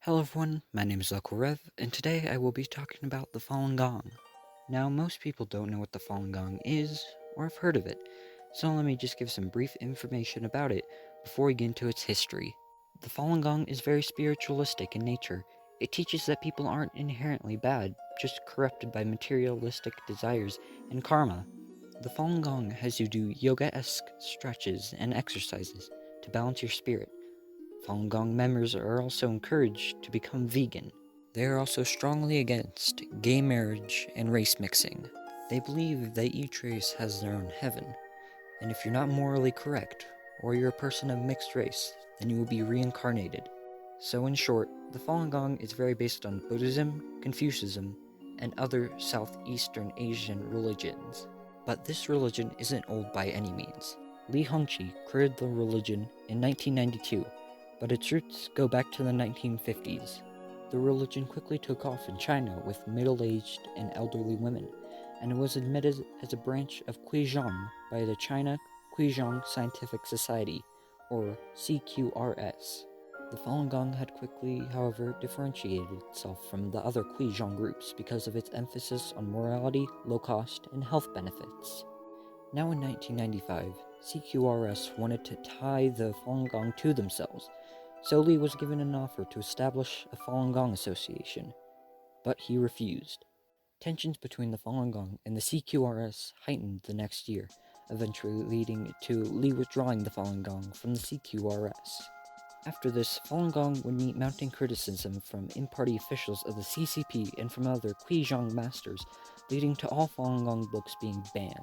Hello everyone, my name is Rev, and today I will be talking about the Falun Gong. Now, most people don't know what the Falun Gong is, or have heard of it, so let me just give some brief information about it before we get into its history. The Falun Gong is very spiritualistic in nature. It teaches that people aren't inherently bad, just corrupted by materialistic desires and karma. The Falun Gong has you do yoga-esque stretches and exercises to balance your spirit. Falun Gong members are also encouraged to become vegan. They are also strongly against gay marriage and race mixing. They believe that each race has their own heaven, and if you're not morally correct, or you're a person of mixed race, then you will be reincarnated. So in short, the Falun Gong is very based on Buddhism, Confucianism, and other Southeastern Asian religions. But this religion isn't old by any means. Li Hongqi created the religion in 1992, but its roots go back to the 1950s. The religion quickly took off in China with middle-aged and elderly women, and it was admitted as a branch of Guizhong by the China Guizhong Scientific Society, or CQRS. The Falun Gong had quickly, however, differentiated itself from the other Guizhong groups because of its emphasis on morality, low cost, and health benefits. Now in 1995, CQRS wanted to tie the Falun Gong to themselves, so Li was given an offer to establish a Falun Gong association, but he refused. Tensions between the Falun Gong and the CQRS heightened the next year, eventually leading to Li withdrawing the Falun Gong from the CQRS. After this, Falun Gong would meet mounting criticism from in-party officials of the CCP and from other Guizhong masters, leading to all Falun Gong books being banned.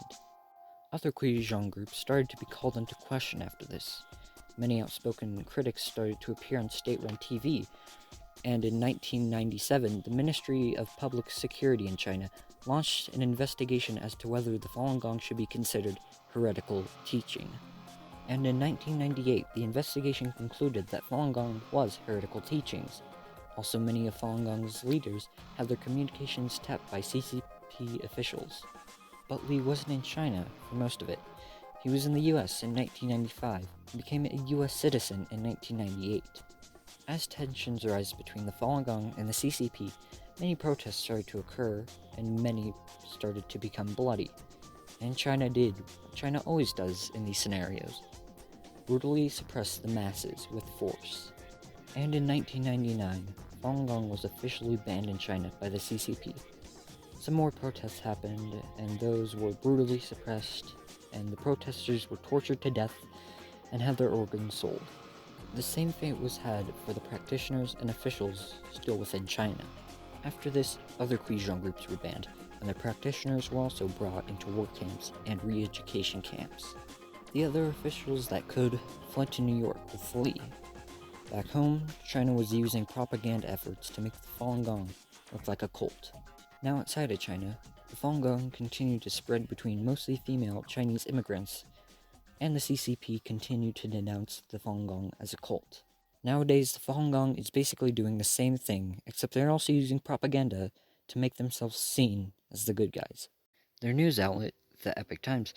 Other Guizhong groups started to be called into question after this. Many outspoken critics started to appear on state-run TV, and in 1997, the Ministry of Public Security in China launched an investigation as to whether the Falun Gong should be considered heretical teaching. And in 1998, the investigation concluded that Falun Gong was heretical teachings. Also, many of Falun Gong's leaders had their communications tapped by CCP officials. But Li wasn't in China for most of it. He was in the US in 1995 and became a US citizen in 1998. As tensions arose between the Falun Gong and the CCP, many protests started to occur and many started to become bloody. And China did what China always does in these scenarios: brutally suppress the masses with force. And in 1999, Falun Gong was officially banned in China by the CCP. Some more protests happened, and those were brutally suppressed, and the protesters were tortured to death and had their organs sold. The same fate was had for the practitioners and officials still within China. After this, other Guizhong groups were banned, and their practitioners were also brought into work camps and re-education camps. The other officials that could fled to New York with Li. Back home, China was using propaganda efforts to make the Falun Gong look like a cult. Now outside of China, the Falun Gong continued to spread between mostly female Chinese immigrants, and the CCP continued to denounce the Falun Gong as a cult. Nowadays, the Falun Gong is basically doing the same thing, except they're also using propaganda to make themselves seen as the good guys. Their news outlet, the Epoch Times,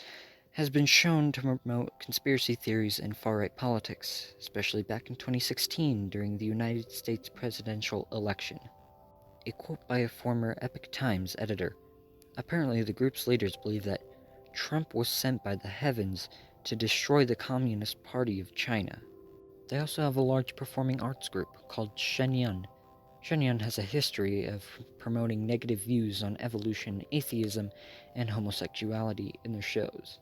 has been shown to promote conspiracy theories and far-right politics, especially back in 2016 during the United States presidential election. A quote by a former Epoch Times editor: "Apparently the group's leaders believe that Trump was sent by the heavens to destroy the Communist Party of China." They also have a large performing arts group called Shenyun. Shenyun has a history of promoting negative views on evolution, atheism, and homosexuality in their shows.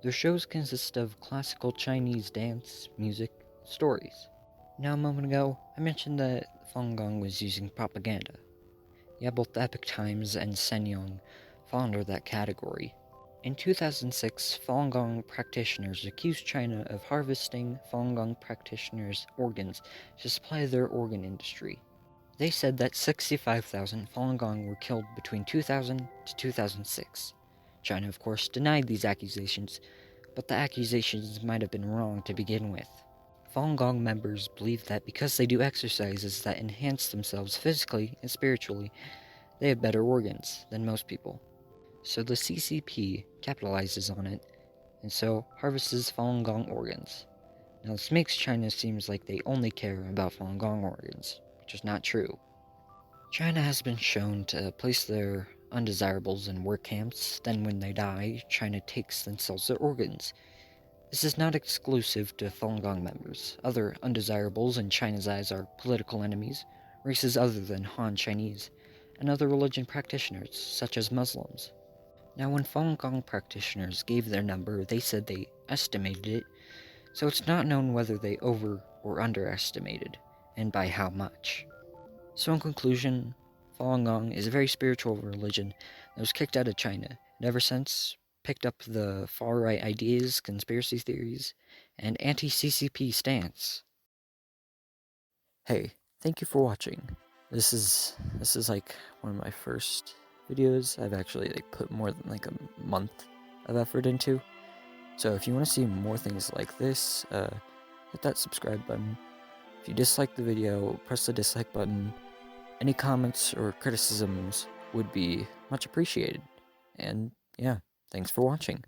Their shows consist of classical Chinese dance, music, stories. Now, a moment ago, I mentioned that Falun Gong was using propaganda. Yeah, both the Epoch Times and Shenyun fall under that category. In 2006, Falun Gong practitioners accused China of harvesting Falun Gong practitioners' organs to supply their organ industry. They said that 65,000 Falun Gong were killed between 2000 to 2006. China, of course, denied these accusations, but the accusations might have been wrong to begin with. Falun Gong members believe that because they do exercises that enhance themselves physically and spiritually, they have better organs than most people. So the CCP capitalizes on it, and so harvests Falun Gong organs. Now this makes China seem like they only care about Falun Gong organs, which is not true. China has been shown to place their undesirables in work camps, then when they die, China takes and sells their organs. This is not exclusive to Falun Gong members. Other undesirables in China's eyes are political enemies, races other than Han Chinese, and other religion practitioners, such as Muslims. Now, when Falun Gong practitioners gave their number, they said they estimated it, so it's not known whether they over or underestimated, and by how much. So in conclusion, Falun Gong is a very spiritual religion that was kicked out of China, and ever since picked up the far-right ideas, conspiracy theories, and anti-CCP stance. Hey, thank you for watching. This is like one of my first videos I've actually put more than a month of effort into. So if you want to see more things like this, hit that subscribe button. If you dislike the video, press the dislike button. Any comments or criticisms would be much appreciated. And yeah, thanks for watching.